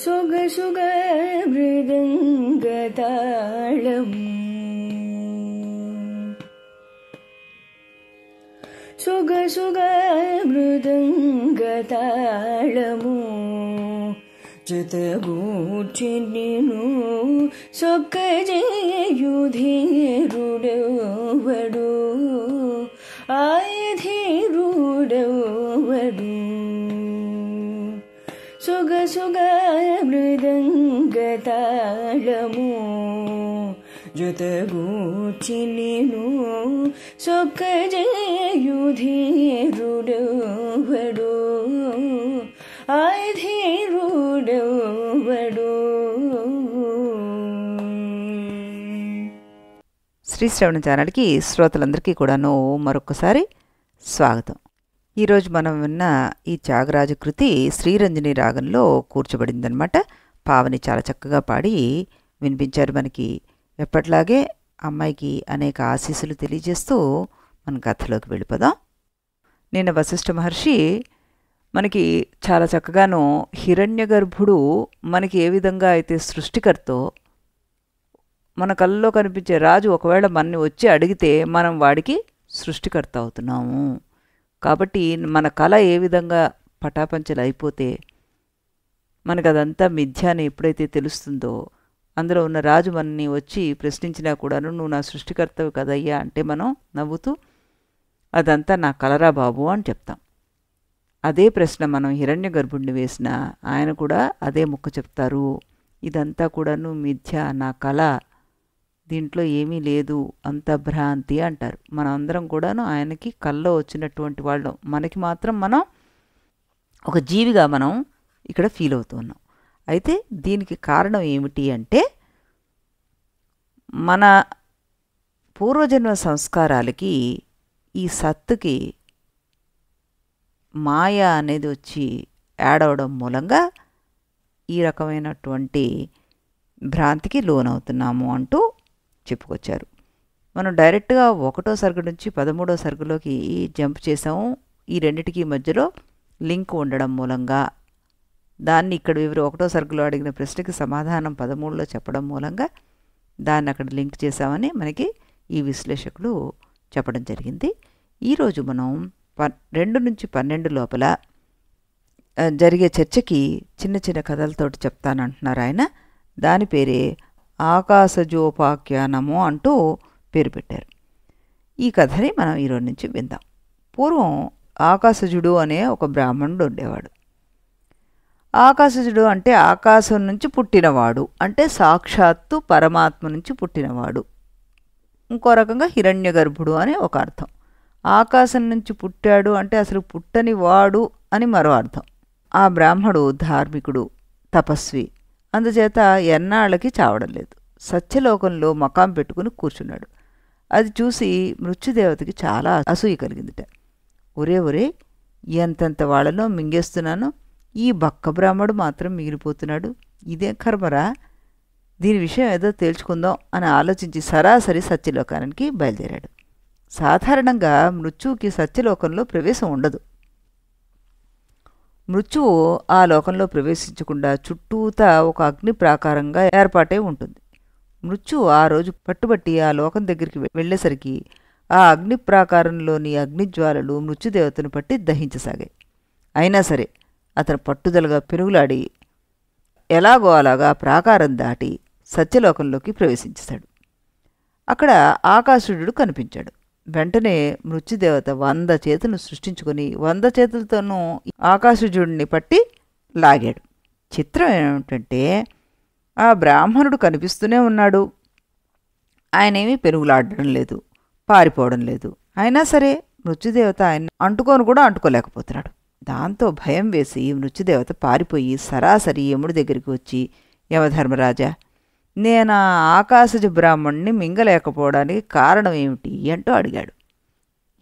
సొగసుగ మృదంగతాళము సొగసుగ మృదంగతాళము జతగూర్చి నిను సొక్కజేయుధీరుడెవడు ఆయధీరుడెవడు సొగసుగ మృదంగతాళము జతగూర్చి నిను సొక్కజేయుధీరుడెవడు ఆయధీరుడెవడు. శ్రీ శ్రవణ ఛానల్కి శ్రోతలందరికీ కూడాను మరొకసారి స్వాగతం. ఈరోజు మనం విన్న ఈ త్యాగరాజ కృతి శ్రీరంజని రాగంలో కూర్చబడిందనమాట. పావని చాలా చక్కగా పాడి వినిపించారు మనకి. ఎప్పట్లాగే అమ్మాయికి అనేక ఆశీస్సులు తెలియజేస్తూ మన కథలోకి వెళ్ళిపోదాం. నిన్న వశిష్ఠ మహర్షి మనకి చాలా చక్కగాను హిరణ్యగర్భుడు మనకి ఏ విధంగా అయితే సృష్టికర్తో, మన కళ్ళలో కనిపించే రాజు ఒకవేళ మనని వచ్చి అడిగితే మనం వాడికి సృష్టికర్త అవుతున్నాము. కాబట్టి మన కళ ఏ విధంగా పటాపంచలు అయిపోతే మనకు అదంతా మిథ్య అని ఎప్పుడైతే తెలుస్తుందో, అందులో ఉన్న రాజు మనని వచ్చి ప్రశ్నించినా కూడాను నువ్వు నా సృష్టికర్తవి కదయ్యా అంటే మనం నవ్వుతూ అదంతా నా కలరా బాబు అని చెప్తాం. అదే ప్రశ్న మనం హిరణ్య గర్భుడిని వేసిన ఆయన కూడా అదే ముక్క చెప్తారు. ఇదంతా కూడాను మిథ్య, నా కళ, దీంట్లో ఏమీ లేదు, అంత భ్రాంతి అంటారు. మనం అందరం కూడాను ఆయనకి కల్లో వచ్చినటువంటి వాళ్ళం. మనకి మాత్రం మనం ఒక జీవిగా మనం ఇక్కడ ఫీల్ అవుతున్నాం. అయితే దీనికి కారణం ఏమిటి అంటే మన పూర్వజన్మ సంస్కారాలకి ఈ సత్తుకి మాయ అనేది వచ్చి యాడ్ అవడం మూలంగా ఈ రకమైనటువంటి భ్రాంతికి లోనవుతున్నాము అంటూ చెప్పుకొచ్చారు. మనం డైరెక్ట్గా 1వ సర్గ నుంచి 13వ సర్గలోకి జంప్ చేసాము. ఈ రెండిటికి మధ్యలో లింక్ ఉండడం మూలంగా దాన్ని ఇక్కడ 1వ సర్గలో అడిగిన ప్రశ్నకి సమాధానం 13లో చెప్పడం మూలంగా దాన్ని అక్కడ లింక్ చేసామని మనకి ఈ విశ్లేషకులు చెప్పడం జరిగింది. ఈరోజు మనం 2 నుంచి 12 లోపల జరిగే చర్చకి చిన్న చిన్న కథలతోటి చెప్తానంటున్నారు ఆయన. దాని పేరే ఆకాశజోపాఖ్యానము అంటూ పేరు పెట్టారు. ఈ కథని మనం ఈరోజు నుంచి విందాం. పూర్వం ఆకాశజుడు అనే ఒక బ్రాహ్మణుడు ఉండేవాడు. ఆకాశజుడు అంటే ఆకాశం నుంచి పుట్టినవాడు, అంటే సాక్షాత్తు పరమాత్మ నుంచి పుట్టినవాడు. ఇంకో రకంగా హిరణ్య గర్భుడు అని ఒక అర్థం. ఆకాశం నుంచి పుట్టాడు అంటే అసలు పుట్టని వాడు అని మరో అర్థం. ఆ బ్రాహ్మడు ధార్మికుడు, తపస్వి. అందుచేత ఎన్నాళ్ళకి చావడం లేదు. సత్యలోకంలో మకాం పెట్టుకుని కూర్చున్నాడు. అది చూసి మృత్యుదేవతకి చాలా అసూయ కలిగిందిట. ఒరే ఎంతంత వాళ్ళనో మింగేస్తున్నాను, ఈ బక్క బ్రాహ్మడు మాత్రం మిగిలిపోతున్నాడు, ఇదేం కర్మరా, దీని విషయం ఏదో తేల్చుకుందాం అని ఆలోచించి సరాసరి సత్యలోకానికి బయలుదేరాడు. సాధారణంగా మృత్యువుకి సత్యలోకంలో ప్రవేశం ఉండదు. మృత్యువు ఆ లోకంలో ప్రవేశించకుండా చుట్టూతా ఒక అగ్ని ప్రాకారంగా ఏర్పాటై ఉంటుంది. మృత్యువు ఆ రోజు పట్టుబట్టి ఆ లోకం దగ్గరికి వెళ్ళేసరికి ఆ అగ్ని ప్రాకారంలోని అగ్నిజ్వాలలు మృత్యుదేవతను పట్టి దహించసాగాయి. అయినా సరే అతను పట్టుదలగా పెనుగులాడి ఎలాగో అలాగా ప్రాకారం దాటి సత్యలోకంలోకి ప్రవేశించేశాడు. అక్కడ ఆకాశుడు కనిపించాడు. వెంటనే మృత్యుదేవత 100 చేతులను సృష్టించుకొని 100 చేతులతోనూ ఆకాశజుడిని పట్టి లాగాడు. చిత్రం ఏమిటంటే ఆ బ్రాహ్మణుడు కనిపిస్తూనే ఉన్నాడు. ఆయనేమీ పెనుగులాడడం లేదు, పారిపోవడం లేదు. అయినా సరే మృత్యుదేవత ఆయన అంటుకోలేకపోతున్నాడు. దాంతో భయం వేసి మృత్యుదేవత పారిపోయి సరాసరి యముడి దగ్గరికి వచ్చి, యమధర్మరాజా, నేను ఆకాశజ బ్రాహ్మణ్ణి మింగలేకపోవడానికి కారణం ఏమిటి అంటూ అడిగాడు.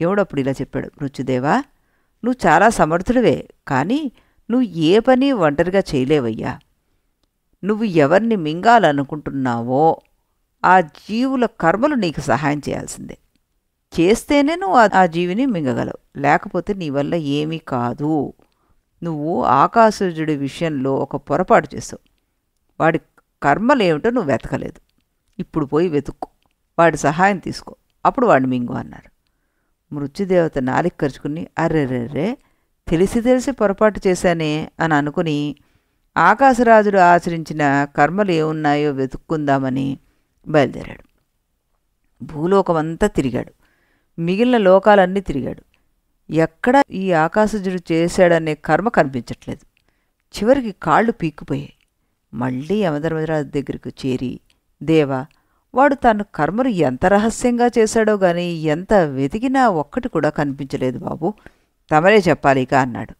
యముడప్పుడు ఇలా చెప్పాడు, మృత్యుదేవా, నువ్వు చాలా సమర్థుడివే, కానీ నువ్వు ఏ పని ఒంటరిగా చేయలేవయ్యా. నువ్వు ఎవరిని మింగాలనుకుంటున్నావో ఆ జీవుల కర్మలు నీకు సహాయం చేయాల్సిందే. చేస్తేనే నువ్వు ఆ జీవిని మింగగలవు, లేకపోతే నీ వల్ల ఏమీ కాదు. నువ్వు ఆకాశజుడి విషయంలో ఒక పొరపాటు చేసావు. వాడి కర్మలేమిటో నువ్వు వెతకలేదు. ఇప్పుడు పోయి వెతుక్కో, వాడి సహాయం తీసుకో, అప్పుడు వాడిని మింగు అన్నారు. మృత్యుదేవత నాలిక ఖర్చుకుని అర్రెర్రెర్రే తెలిసి తెలిసి పొరపాటు చేశానే అని అనుకుని ఆకాశరాజుడు ఆచరించిన కర్మలు ఏమున్నాయో వెతుక్కుందామని బయలుదేరాడు. భూలోకమంతా తిరిగాడు, మిగిలిన లోకాలన్నీ తిరిగాడు. ఎక్కడ ఈ ఆకాశజుడు చేశాడనే కర్మ కనిపించట్లేదు. చివరికి కాళ్ళు పీక్కుపోయాయి. మళ్ళీ యమధర్మరాజు దగ్గరకు చేరి, దేవా, వాడు తన కర్మలు ఎంత రహస్యంగా చేశాడో గాని ఎంత వెతికినా ఒక్కటి కూడా కనిపించలేదు బాబు, తమరే చెప్పాలిక అన్నాడు.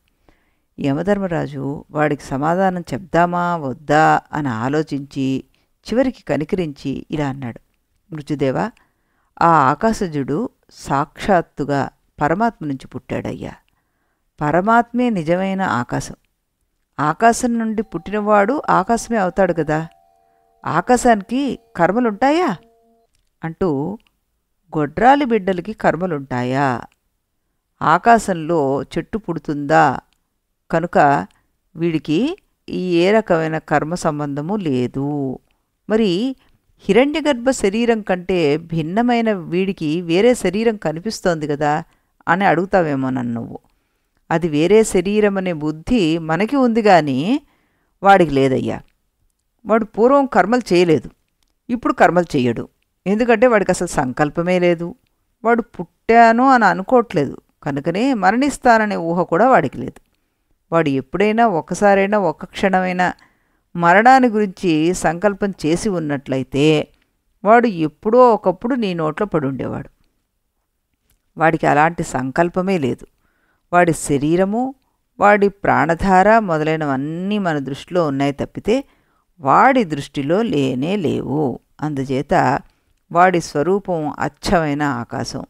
యమధర్మరాజు వాడికి సమాధానం చెప్దామా వద్దా అని ఆలోచించి చివరికి కనికరించి ఇలా అన్నాడు. మృత్యుదేవా, ఆ ఆకాశజుడు సాక్షాత్తుగా పరమాత్మ నుంచి పుట్టాడయ్యా. పరమాత్మే నిజమైన ఆకాశం. ఆకాశం నుండి పుట్టినవాడు ఆకాశమే అవుతాడు కదా. ఆకాశానికి కర్మలుంటాయా అంటూ, గొడ్రాలి బిడ్డలకి కర్మలుంటాయా? ఆకాశంలో చెట్టు పుడుతుందా? కనుక వీడికి ఏ రకమైన కర్మ సంబంధము లేదు. మరి హిరణ్యగర్భ శరీరం కంటే భిన్నమైన వీడికి వేరే శరీరం కనిపిస్తోంది కదా అని అడుగుతావేమో నన్ను నువ్వు. అది వేరే శరీరం అనే బుద్ధి మనకి ఉంది కానీ వాడికి లేదయ్యా. వాడు పూర్వం కర్మలు చేయలేదు, ఇప్పుడు కర్మలు చెయ్యడు. ఎందుకంటే వాడికి అసలు సంకల్పమే లేదు. వాడు పుట్టాను అని అనుకోవట్లేదు, కనుకనే మరణిస్తాననే ఊహ కూడా వాడికి లేదు. వాడు ఎప్పుడైనా ఒక్కసారైనా ఒక్క క్షణమైనా మరణాన్ని గురించి సంకల్పం చేసి ఉన్నట్లయితే వాడు ఎప్పుడో ఒకప్పుడు నీ నోట్లో పడుండేవాడు. వాడికి అలాంటి సంకల్పమే లేదు. వాడి శరీరము, వాడి ప్రాణధార మొదలైనవన్నీ మన దృష్టిలో ఉన్నాయి తప్పితే వాడి దృష్టిలో లేనే లేవు. అందుచేత వాడి స్వరూపం అచ్చమైన ఆకాశం.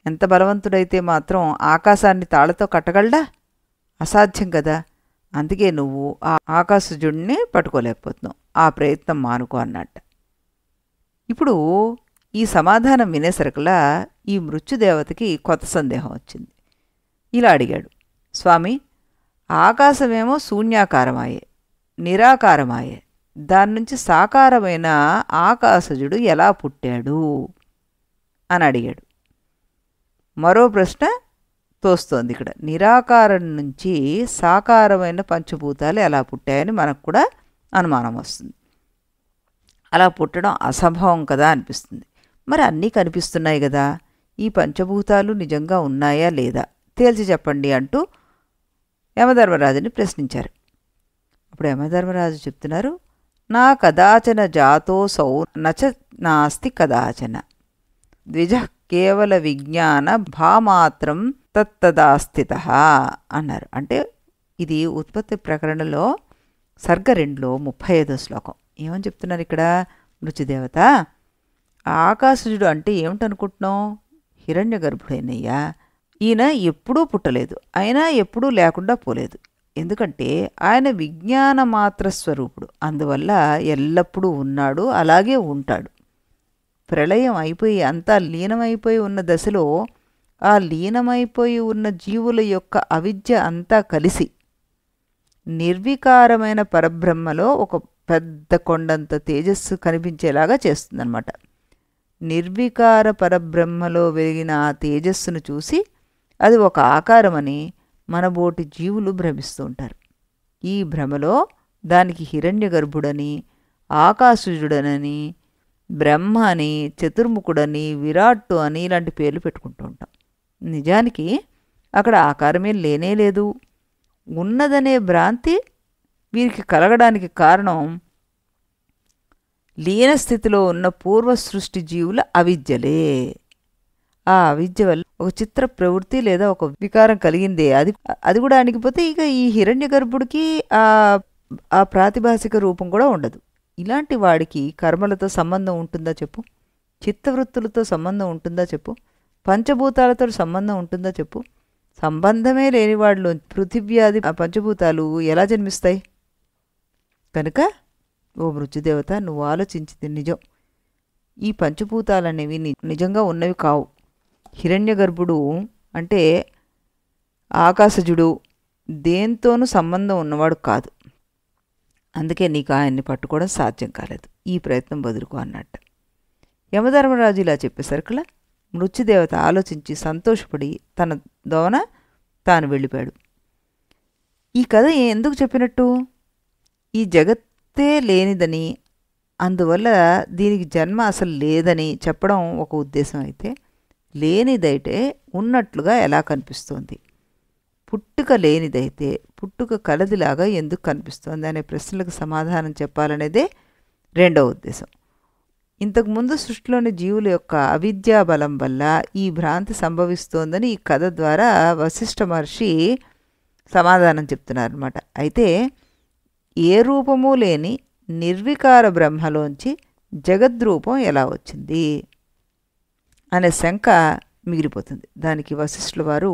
ఎంత బలవంతుడైతే మాత్రం ఆకాశాన్ని తాళతో కట్టగలడా? అసాధ్యం కదా. అందుకే నువ్వు ఆ ఆకాశజుడిని పట్టుకోలేకపోతున్నావు. ఆ ప్రయత్నం మానుకో అన్నట్ట. ఇప్పుడు ఈ సమాధానం వినేసరికలా ఈ మృత్యుదేవతకి కొత్త సందేహం వచ్చింది. ఇలా అడిగాడు, స్వామి, ఆకాశమేమో శూన్యాకారమాయే, నిరాకారమాయే, దాని నుంచి సాకారమైన ఆకాశజుడు ఎలా పుట్టాడు అని అడిగాడు. మరో ప్రశ్న తోస్తోంది ఇక్కడ. నిరాకారం నుంచి సాకారమైన పంచభూతాలు ఎలా పుట్టాయని మనకు కూడా అనుమానం వస్తుంది. అలా పుట్టడం అసంభవం కదా అనిపిస్తుంది. మరి అన్నీ కనిపిస్తున్నాయి కదా, ఈ పంచభూతాలు నిజంగా ఉన్నాయా లేదా తేల్చి చెప్పండి అంటూ యమధర్మరాజుని ప్రశ్నించారు. అప్పుడు యమధర్మరాజు చెప్తున్నారు, నా కదాచన జాతోసౌ నచ నాస్తి కదాచన ద్విజ కేవల విజ్ఞాన భామాత్రం తత్తదాస్థిత అన్నారు. అంటే ఇది ఉత్పత్తి ప్రకరణలో సర్గ 2లో 35వ శ్లోకం. ఏమని చెప్తున్నారు ఇక్కడ మృత్యుదేవత? ఆకాశజుడు అంటే ఏమిటనుకుంటున్నావు? హిరణ్య గర్భుడైనయ్యా. ఈయన ఎప్పుడూ పుట్టలేదు, అయినా ఎప్పుడూ లేకుండా పోలేదు. ఎందుకంటే ఆయన విజ్ఞాన మాత్ర స్వరూపుడు, అందువల్ల ఎల్లప్పుడూ ఉన్నాడు, అలాగే ఉంటాడు. ప్రళయం అయిపోయి అంతా లీనమైపోయి ఉన్న దశలో ఆ లీనమైపోయి ఉన్న జీవుల యొక్క అవిద్య అంతా కలిసి నిర్వికారమైన పరబ్రహ్మలో ఒక పెద్ద కొండంత తేజస్సు కనిపించేలాగా చేస్తుందన్నమాట. నిర్వికార పరబ్రహ్మలో వెలిగిన ఆ తేజస్సును చూసి అది ఒక ఆకారమని మనబోటి జీవులు భ్రమిస్తూ ఉంటారు. ఈ భ్రమలో దానికి హిరణ్య గర్భుడని, ఆకాశజుడనని, బ్రహ్మ అని, చతుర్ముఖుడని, విరాట్టు అని ఇలాంటి పేర్లు పెట్టుకుంటూ ఉంటాం. నిజానికి అక్కడ ఆకారమే లేనే లేదు. ఉన్నదనే భ్రాంతి వీరికి కలగడానికి కారణం లీనస్థితిలో ఉన్న పూర్వ సృష్టి జీవుల అవిద్యలే. ఆ అవిద్య వల్ల ఒక చిత్ర ప్రవృత్తి లేదా ఒక వికారం కలిగిందే, అది కూడా అణిగిపోతే ఇక ఈ హిరణ్య గర్భుడికి ఆ ప్రాతిభాసిక రూపం కూడా ఉండదు. ఇలాంటి వాడికి కర్మలతో సంబంధం ఉంటుందా చెప్పు? చిత్తవృత్తులతో సంబంధం ఉంటుందా చెప్పు? పంచభూతాలతో సంబంధం ఉంటుందా చెప్పు? సంబంధమే లేని వాళ్ళు పృథివ్యాది పంచభూతాలు ఎలా జన్మిస్తాయి? కనుక ఓ మృత్యుదేవత, నువ్వు ఆలోచించింది నిజం. ఈ పంచభూతాలనేవి నిజంగా ఉన్నవి కావు. హిరణ్య గర్భుడు అంటే ఆకాశజుడు, దేంతోనూ సంబంధం ఉన్నవాడు కాదు. అందుకే నీకు ఆయన్ని పట్టుకోవడం సాధ్యం కాలేదు. ఈ ప్రయత్నం వదులుకో అన్నట్టు. యమధర్మరాజు ఇలా చెప్పేసరికలా మృత్యుదేవత ఆలోచించి సంతోషపడి తన దోన తాను వెళ్ళిపోయాడు. ఈ కథ ఎందుకు చెప్పినట్టు? ఈ జగత్తే లేనిదని, అందువల్ల దీనికి జన్మ అసలు లేదని చెప్పడం ఒక ఉద్దేశం అయితే, లేనిదైతే ఉన్నట్లుగా ఎలా కనిపిస్తోంది, పుట్టుక లేనిదైతే పుట్టుక కలదిలాగా ఎందుకు కనిపిస్తోంది అనే ప్రశ్నలకు సమాధానం చెప్పాలనేదే రెండవ ఉద్దేశం. ఇంతకుముందు సృష్టిలోని జీవుల యొక్క అవిద్యా బలం వల్ల ఈ భ్రాంతి సంభవిస్తోందని ఈ కథ ద్వారా వశిష్ఠ మహర్షి సమాధానం చెప్తున్నారన్నమాట. అయితే ఏ రూపము లేని నిర్వికార బ్రహ్మలోంచి జగద్రూపం ఎలా వచ్చింది అనే శంక మిగిలిపోతుంది. దానికి వశిష్ఠుల వారు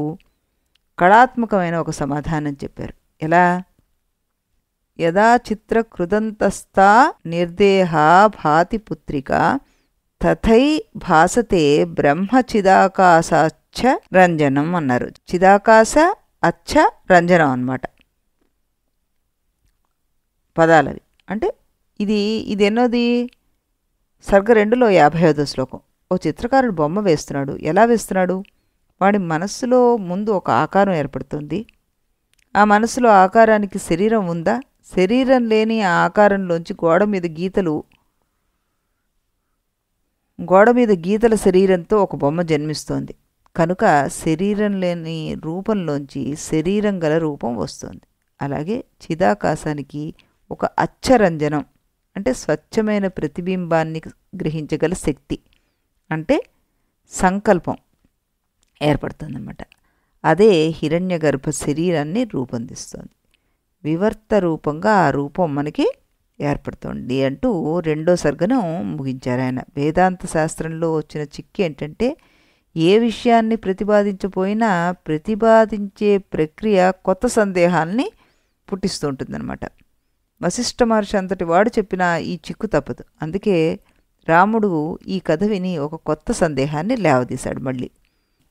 కళాత్మకమైన ఒక సమాధానం చెప్పారు. ఎలా? యదా చిత్రకృదంతస్థా నిర్దేహా భాతి పుత్రిక తథై భాసతే బ్రహ్మ చిదాకాశ రంజనం అన్నారు. చిదాకాశ అచ్చ రంజనం అన్నమాట పదాలవి. అంటే ఇది ఎన్నోది? సర్గ 2లో 55వ శ్లోకం. ఓ చిత్రకారుడు బొమ్మ వేస్తున్నాడు. ఎలా వేస్తున్నాడు? వాడి మనస్సులో ముందు ఒక ఆకారం ఏర్పడుతుంది. ఆ మనస్సులో ఆకారానికి శరీరం ఉందా? శరీరం లేని ఆ ఆకారంలోంచి గోడ మీద గీతల శరీరంతో ఒక బొమ్మ జన్మిస్తోంది. కనుక శరీరం లేని రూపంలోంచి శరీరం గల రూపం వస్తుంది. అలాగే చిదాకాశానికి ఒక అచ్చరంజనం అంటే స్వచ్ఛమైన ప్రతిబింబాన్ని గ్రహించగల శక్తి అంటే సంకల్పం ఏర్పడుతుందన్నమాట. అదే హిరణ్యగర్భ శరీరాన్ని రూపొందిస్తుంది. వివర్త రూపంగా ఆ రూపం మనకి ఏర్పడుతుంది అంటూ రెండో సర్గను ముగించారు ఆయన. వేదాంత శాస్త్రంలో వచ్చిన చిక్కు ఏంటంటే, ఏ విషయాన్ని ప్రతిపాదించపోయినా ప్రతిపాదించే ప్రక్రియ కొత్త సందేహాల్ని పుట్టిస్తూ ఉంటుందన్నమాట. వశిష్ఠ మహర్షి అంతటి వాడు చెప్పిన ఈ చిక్కు తప్పదు. అందుకే రాముడు ఈ కథ విని ఒక కొత్త సందేహాన్ని లేవదీశాడు. మళ్ళీ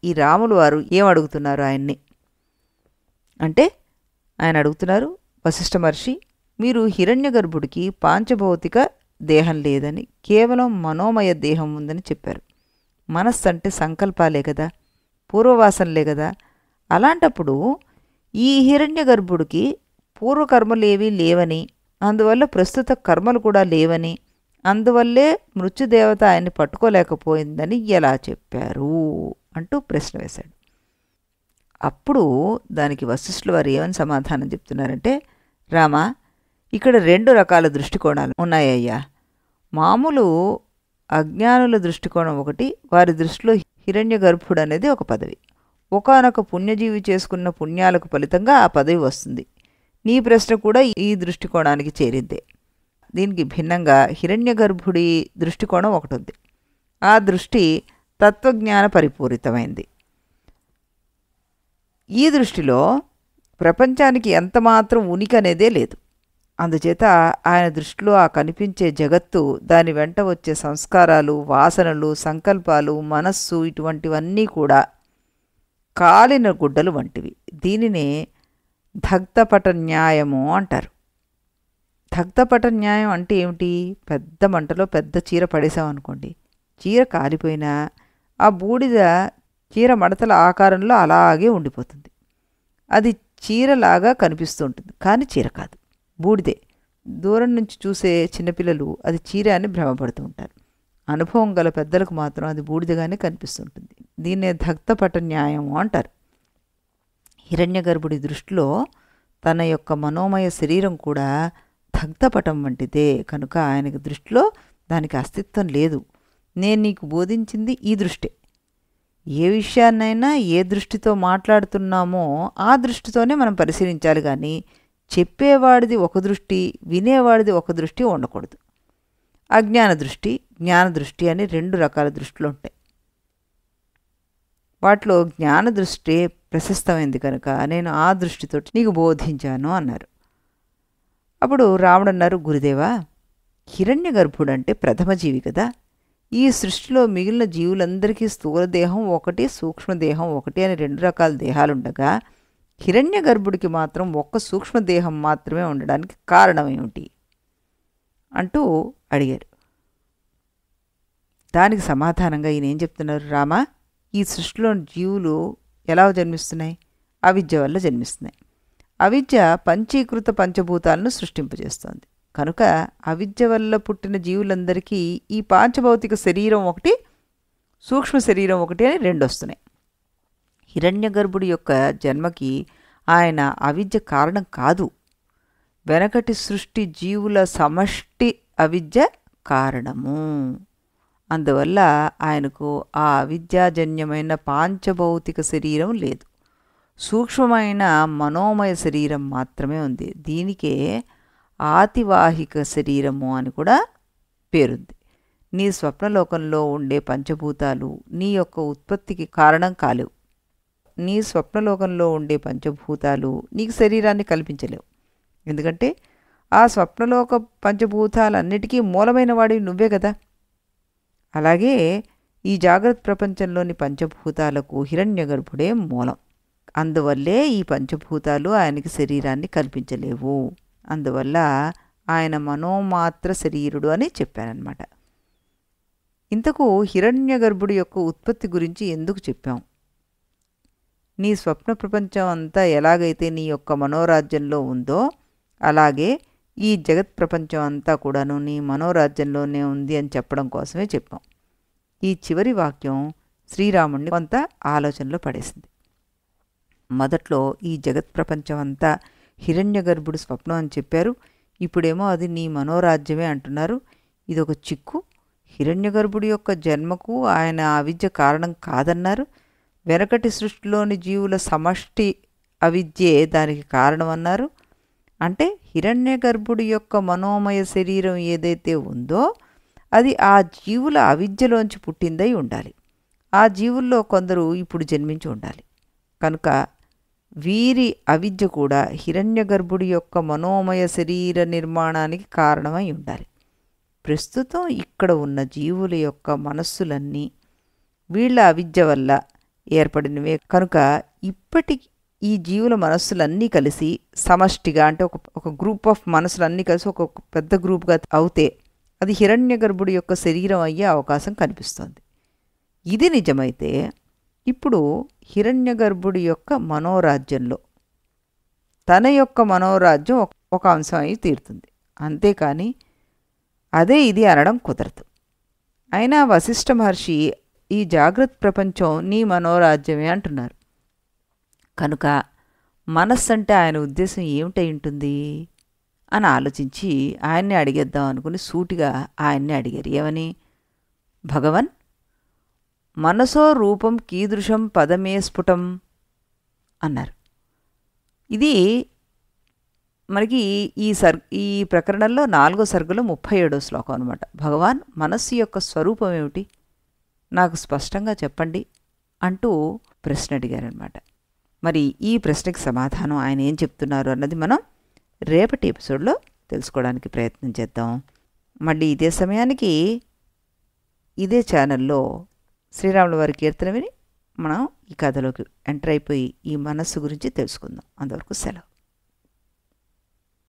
ఈ రాములు వారు ఏం అడుగుతున్నారు ఆయన్ని అంటే, ఆయన అడుగుతున్నారు, వశిష్ఠ మహర్షి, మీరు హిరణ్యగర్భుడికి పాంచభౌతిక దేహం లేదని, కేవలం మనోమయ దేహం ఉందని చెప్పారు. మనస్సు అంటే సంకల్పాలే కదా, పూర్వవాసనలే కదా. అలాంటప్పుడు ఈ హిరణ్యగర్భుడికి పూర్వకర్మలేవీ లేవని, అందువల్ల ప్రస్తుత కర్మలు కూడా లేవని, అందువల్లే మృత్యుదేవత ఆయన్ని పట్టుకోలేకపోయిందని ఎలా చెప్పారు అంటూ ప్రశ్న వేశాడు. అప్పుడు దానికి వశిష్ఠుల వారు ఏమని సమాధానం చెప్తున్నారంటే, రామా, ఇక్కడ 2 రకాల దృష్టికోణాలు ఉన్నాయ్యా. మామూలు అజ్ఞానుల దృష్టికోణం ఒకటి. వారి దృష్టిలో హిరణ్య గర్భుడు అనేది ఒక పదవి. ఒకానొక పుణ్యజీవి చేసుకున్న పుణ్యాలకు ఫలితంగా ఆ పదవి వస్తుంది. నీ ప్రశ్న కూడా ఈ దృష్టికోణానికి చేరిందే. దీనికి భిన్నంగా హిరణ్య గర్భుడి దృష్టికోణం ఒకటి ఉంది. ఆ దృష్టి తత్వజ్ఞాన పరిపూరితమైంది. ఈ దృష్టిలో ప్రపంచానికి ఎంతమాత్రం ఉనికి అనేదే లేదు. అందుచేత ఆయన దృష్టిలో ఆ కనిపించే జగత్తు, దాని వెంట వచ్చే సంస్కారాలు, వాసనలు, సంకల్పాలు, మనస్సు, ఇటువంటివన్నీ కూడా కాలిన గుడ్డలు వంటివి. దీనినే దగ్ధపట న్యాయము అంటారు. దగ్ధపట న్యాయం అంటే ఏమిటి? పెద్ద మంటలో పెద్ద చీర పడేసామనుకోండి, చీర కాలిపోయినా ఆ బూడిద చీర మడతల ఆకారంలో అలాగే ఉండిపోతుంది. అది చీరలాగా కనిపిస్తూ ఉంటుంది, కానీ చీర కాదు, బూడిదే. దూరం నుంచి చూసే చిన్నపిల్లలు అది చీర అని భ్రమపడుతూ ఉంటారు. అనుభవం గల పెద్దలకు మాత్రం అది బూడిదగానే కనిపిస్తుంటుంది. దీన్నే దగ్ధపట న్యాయము అంటారు. హిరణ్యగర్భుడి దృష్టిలో తన యొక్క మనోమయ శరీరం కూడా దగ్ధపటం వంటిదే. కనుక ఆయనకి దృష్టిలో దానికి అస్తిత్వం లేదు. నేను నీకు బోధించింది ఈ దృష్టి. ఏ విషయాన్నైనా ఏ దృష్టితో మాట్లాడుతున్నామో ఆ దృష్టితోనే మనం పరిశీలించాలి, కానీ చెప్పేవాడిది ఒక దృష్టి, వినేవాడిది ఒక దృష్టి ఉండకూడదు. అజ్ఞాన దృష్టి, జ్ఞాన దృష్టి అని 2 రకాల దృష్టిలు ఉంటాయి. వాటిలో జ్ఞాన దృష్టి ప్రశస్తమైంది కనుక నేను ఆ దృష్టితో నీకు బోధించాను అన్నారు. అప్పుడు రాముడు అన్నారు, గురుదేవా, హిరణ్య గర్భుడు అంటే ప్రథమ జీవి కదా. ఈ సృష్టిలో మిగిలిన జీవులందరికీ స్థూలదేహం ఒకటి, సూక్ష్మదేహం ఒకటి అని 2 రకాల దేహాలుండగా హిరణ్యగర్భుడికి మాత్రం ఒక్క సూక్ష్మదేహం మాత్రమే ఉండడానికి కారణం ఏమిటి అంటూ అడిగారు. దానికి సమాధానంగా ఈయన ఏం చెప్తున్నారు, రామ, ఈ సృష్టిలోని జీవులు ఎలా జన్మిస్తున్నాయి? అవిద్య వల్ల జన్మిస్తున్నాయి. అవిద్య పంచీకృత పంచభూతాలను సృష్టింపజేస్తోంది. కనుక అవిద్య వల్ల పుట్టిన జీవులందరికీ ఈ పాంచభౌతిక శరీరం ఒకటి, సూక్ష్మ శరీరం ఒకటి అని రెండు వస్తున్నాయి. హిరణ్యగర్భుడి యొక్క జన్మకి ఆయన అవిద్య కారణం కాదు. వెనకటి సృష్టి జీవుల సమష్టి అవిద్య కారణము. అందువల్ల ఆయనకు ఆ అవిద్యాజన్యమైన పాంచభౌతిక శరీరం లేదు. సూక్ష్మమైన మనోమయ శరీరం మాత్రమే ఉంది. దీనికే ఆతివాహిక శరీరము అని కూడా పేరుంది. నీ స్వప్నలోకంలో ఉండే పంచభూతాలు నీ యొక్క ఉత్పత్తికి కారణం కాలేవు. నీ స్వప్నలోకంలో ఉండే పంచభూతాలు నీకు శరీరాన్ని కల్పించలేవు. ఎందుకంటే ఆ స్వప్నలోక పంచభూతాలన్నిటికీ మూలమైన వాడివి నువ్వే కదా. అలాగే ఈ జాగ్రత్త ప్రపంచంలోని పంచభూతాలకు హిరణ్యగర్భుడే మూలం. అందువల్లే ఈ పంచభూతాలు ఆయనకి శరీరాన్ని కల్పించలేవు. అందువల్ల ఆయన మనోమాత్ర శరీరుడు అని చెప్పానన్నమాట. ఇంతకు హిరణ్యగర్భుడి యొక్క ఉత్పత్తి గురించి ఎందుకు చెప్పాం? నీ స్వప్న ప్రపంచం అంతా ఎలాగైతే నీ యొక్క మనోరాజ్యంలో ఉందో అలాగే ఈ జగత్ ప్రపంచం అంతా కూడాను నీ మనోరాజ్యంలోనే ఉంది అని చెప్పడం కోసమే చెప్పాం. ఈ చివరి వాక్యం శ్రీరాముడిని కొంత ఆలోచనలో పడేసింది. మొదట్లో ఈ జగత్ ప్రపంచం అంతా హిరణ్యగర్భుడు స్వప్నం అని చెప్పారు. ఇప్పుడేమో అది నీ మనోరాజ్యమే అంటున్నారు. ఇదొక చిక్కు. హిరణ్యగర్భుడి యొక్క జన్మకు ఆయన అవిద్య కారణం కాదన్నారు. వెనకటి సృష్టిలోని జీవుల సమష్టి అవిద్యే దానికి కారణమన్నారు. అంటే హిరణ్యగర్భుడి యొక్క మనోమయ శరీరం ఏదైతే ఉందో అది ఆ జీవుల అవిద్యలోంచి పుట్టిందై ఉండాలి. ఆ జీవుల్లో కొందరు ఇప్పుడు జన్మించి ఉండాలి. కనుక వీరి అవిద్య కూడా హిరణ్యగర్భుడి యొక్క మనోమయ శరీర నిర్మాణానికి కారణమై ఉండాలి. ప్రస్తుతం ఇక్కడ ఉన్న జీవుల యొక్క మనస్సులన్నీ వీళ్ళ అవిద్య వల్ల ఏర్పడినవే. కనుక ఇప్పటికి ఈ జీవుల మనస్సులన్నీ కలిసి సమష్టిగా అంటే ఒక గ్రూప్ ఆఫ్ మనసులన్నీ కలిసి ఒక పెద్ద గ్రూప్గా అవుతే అది హిరణ్యగర్భుడి యొక్క శరీరం అయ్యే అవకాశం కనిపిస్తోంది. ఇది నిజమైతే ఇప్పుడు హిరణ్యగర్భుడి యొక్క మనోరాజ్యంలో తన యొక్క మనోరాజ్యం ఒక అంశం అయి తీరుతుంది. అంతేకాని అదే ఇది అనడం కుదరదు. అయినా వశిష్ఠ మహర్షి ఈ జాగ్రత్త ప్రపంచం నీ మనోరాజ్యమే అంటున్నారు. కనుక మనస్సు అంటే ఆయన ఉద్దేశం ఏమిటై ఉంటుంది అని ఆలోచించి ఆయన్ని అడిగేద్దాం అనుకుని సూటిగా ఆయన్ని అడిగారు. ఏమని? భగవన్, మనసో రూపం కీదృశం పదమే స్ఫుటం అన్నారు. ఇది మనకి ఈ ప్రకరణంలో 4వ సర్గలో 37వ శ్లోకం అనమాట. భగవాన్, మనస్సు యొక్క స్వరూపం ఏమిటి నాకు స్పష్టంగా చెప్పండి అంటూ ప్రశ్న అడిగారనమాట. మరి ఈ ప్రశ్నకి సమాధానం ఆయన ఏం చెప్తున్నారు అన్నది మనం రేపటి ఎపిసోడ్లో తెలుసుకోవడానికి ప్రయత్నం చేద్దాం. మళ్ళీ ఇదే సమయానికి ఇదే ఛానల్లో శ్రీరాముల వారి కీర్తన విని మనం ఈ కథలోకి ఎంటర్ అయిపోయి ఈ మనస్సు గురించి తెలుసుకుందాం. అంతవరకు సెలవు.